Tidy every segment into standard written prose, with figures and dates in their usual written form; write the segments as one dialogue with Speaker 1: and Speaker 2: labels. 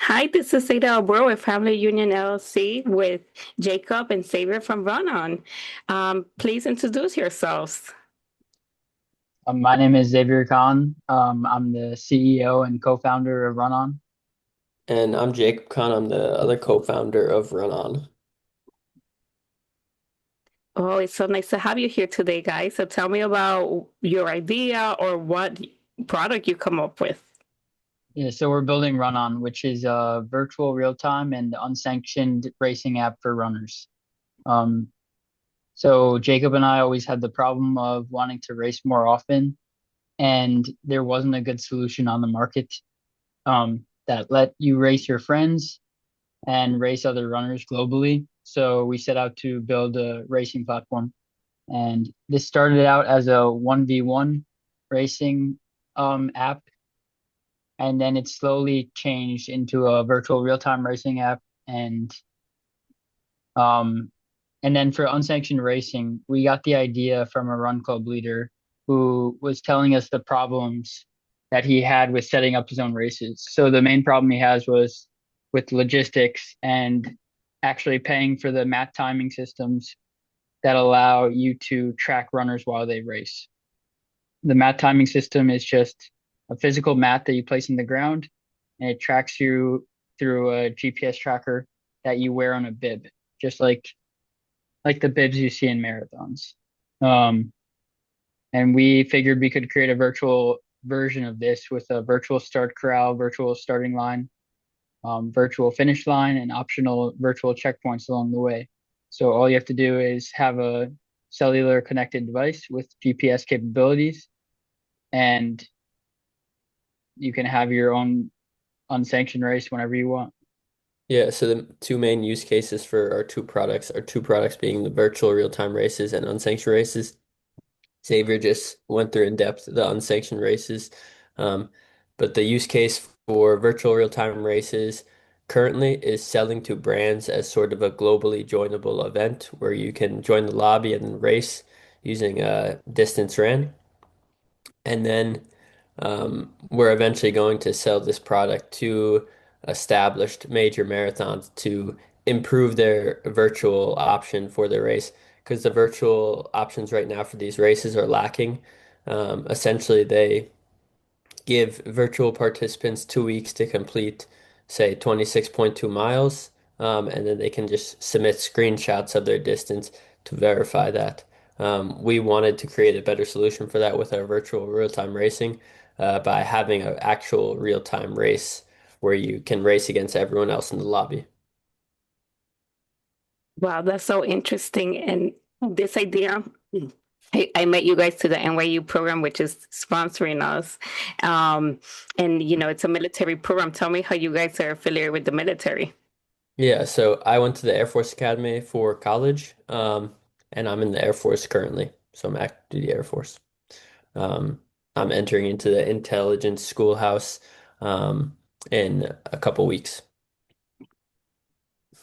Speaker 1: Hi, this is Ada Albro with Family Union LLC with Jacob and Xavier from Runnon. Please introduce yourselves.
Speaker 2: My name is Xavier Kahn. I'm the CEO and co-founder of Runnon.
Speaker 3: And I'm Jacob Kahn. I'm the other co-founder of Runnon.
Speaker 1: Oh, it's so nice to have you here today, guys. So tell me about your idea or what product you come up with.
Speaker 2: Yeah, so we're building Runnon, which is a virtual real-time and unsanctioned racing app for runners. Um, so Jacob and I always had the problem of wanting to race more often, and there wasn't a good solution on the market that let you race your friends and race other runners globally. So we set out to build a racing platform. And this started out as a 1v1 racing app, and then it slowly changed into a virtual real-time racing app. Um, and then for unsanctioned racing, we got the idea from a run club leader who was telling us the problems that he had with setting up his own races. So the main problem he has was with logistics and actually paying for the mat timing systems that allow you to track runners while they race. The mat timing system is just a physical mat that you place in the ground, and it tracks you through a GPS tracker that you wear on a bib, just like the bibs you see in marathons. Um, and we figured we could create a virtual version of this with a virtual start corral, virtual starting line, virtual finish line, and optional virtual checkpoints along the way. So all you have to do is have a cellular connected device with GPS capabilities, and you can have your own unsanctioned race whenever you want.
Speaker 3: Yeah, so the two main use cases for our two products being the virtual real-time races and unsanctioned races. Xavier just went through in depth the unsanctioned races. Um, but the use case for virtual real-time races currently is selling to brands as sort of a globally joinable event where you can join the lobby and race using a distance ran. And then we're eventually going to sell this product to established major marathons to improve their virtual option for their race because the virtual options right now for these races are lacking. Essentially, they give virtual participants 2 weeks to complete, say, 26.2 miles, and then they can just submit screenshots of their distance to verify that. We wanted to create a better solution for that with our virtual real-time racing by having an actual real-time race where you can race against everyone else in the lobby.
Speaker 1: Wow, that's so interesting. And this idea, I met you guys to the NYU program, which is sponsoring us. Um, and, it's a military program. Tell me how you guys are affiliated with the military.
Speaker 3: Yeah, so I went to the Air Force Academy for college, and I'm in the Air Force currently. So I'm active duty Air Force. Um, I'm entering into the intelligence schoolhouse in a couple weeks.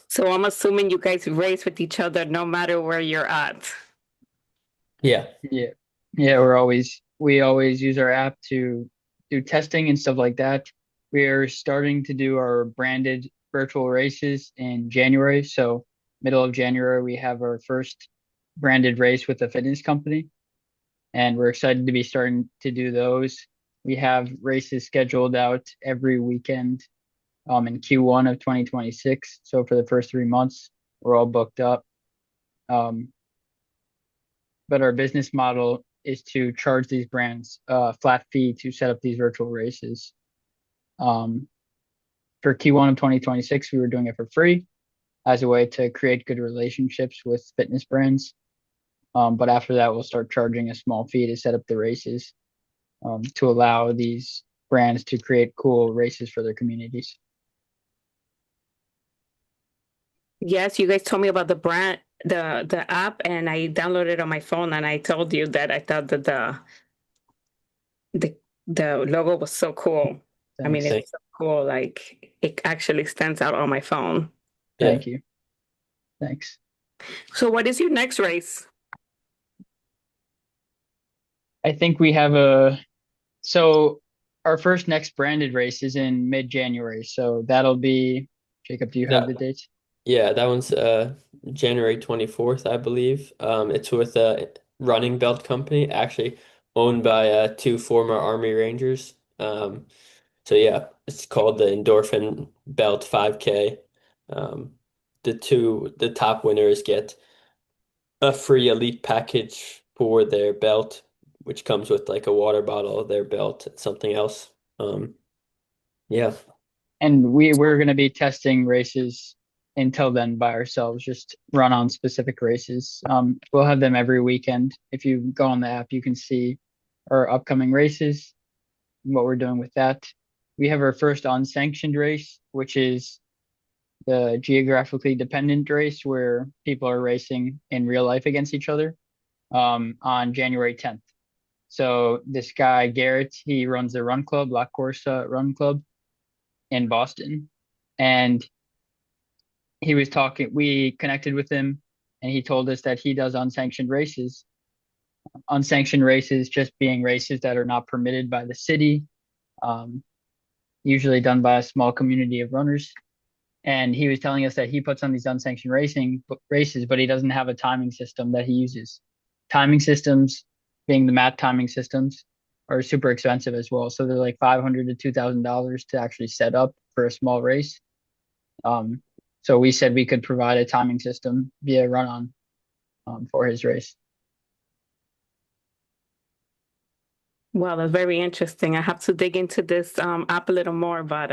Speaker 1: So I'm assuming you guys race with each other no matter where you're at.
Speaker 3: Yeah,
Speaker 2: Yeah. Yeah, we always use our app to do testing and stuff like that. We are starting to do our branded virtual races in January. So middle of January, we have our first branded race with a fitness company, and we're excited to be starting to do those. We have races scheduled out every weekend in Q1 of 2026. So for the first 3 months, we're all booked up. Um, but our business model is to charge these brands a flat fee to set up these virtual races. Um, for Q1 of 2026, we were doing it for free as a way to create good relationships with fitness brands. But after that, we'll start charging a small fee to set up the races to allow these brands to create cool races for their communities.
Speaker 1: Yes, you guys told me about the brand, the app, and I downloaded it on my phone. And I told you that I thought that the logo was so cool. I mean,
Speaker 2: Thanks.
Speaker 3: thank,
Speaker 1: it's so cool. Like it actually stands out on my phone.
Speaker 3: yeah.
Speaker 2: Thank you. Thanks.
Speaker 1: So, what is your next race?
Speaker 2: I think we have so our first next branded race is in mid-January. So that'll be, Jacob, do you have the dates?
Speaker 3: Yeah, that one's January 24th, I believe. It's with a running belt company, actually owned by two former Army Rangers. So yeah, it's called the Endorphin Belt 5K. Um, the top winners get a free elite package for their belt, which comes with like a water bottle, their belt, and something else. Yeah.
Speaker 2: And we're going to be testing races until then by ourselves, just run on specific races. We'll have them every weekend. If you go on the app, you can see our upcoming races, what we're doing with that. We have our first unsanctioned race, which is the geographically dependent race where people are racing in real life against each other, on January 10th. So this guy, Garrett, he runs the run club, La Corsa Run Club in Boston. And he was talking, we connected with him and he told us that he does unsanctioned races. Unsanctioned races just being races that are not permitted by the city, usually done by a small community of runners. And he was telling us that he puts on these unsanctioned races, but he doesn't have a timing system that he uses. Timing systems, being the mat timing systems, are super expensive as well. So they're like $500 to $2,000 to actually set up for a small race. So we said we could provide a timing system via Runnon for his race.
Speaker 1: Well, that's very interesting. I have to dig into this app a little more, but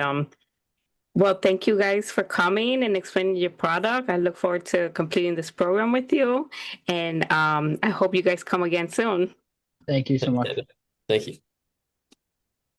Speaker 1: well, thank you guys for coming and explaining your product. I look forward to completing this program with you, and I hope you guys come again soon.
Speaker 2: Thank you so much.
Speaker 3: Thank you.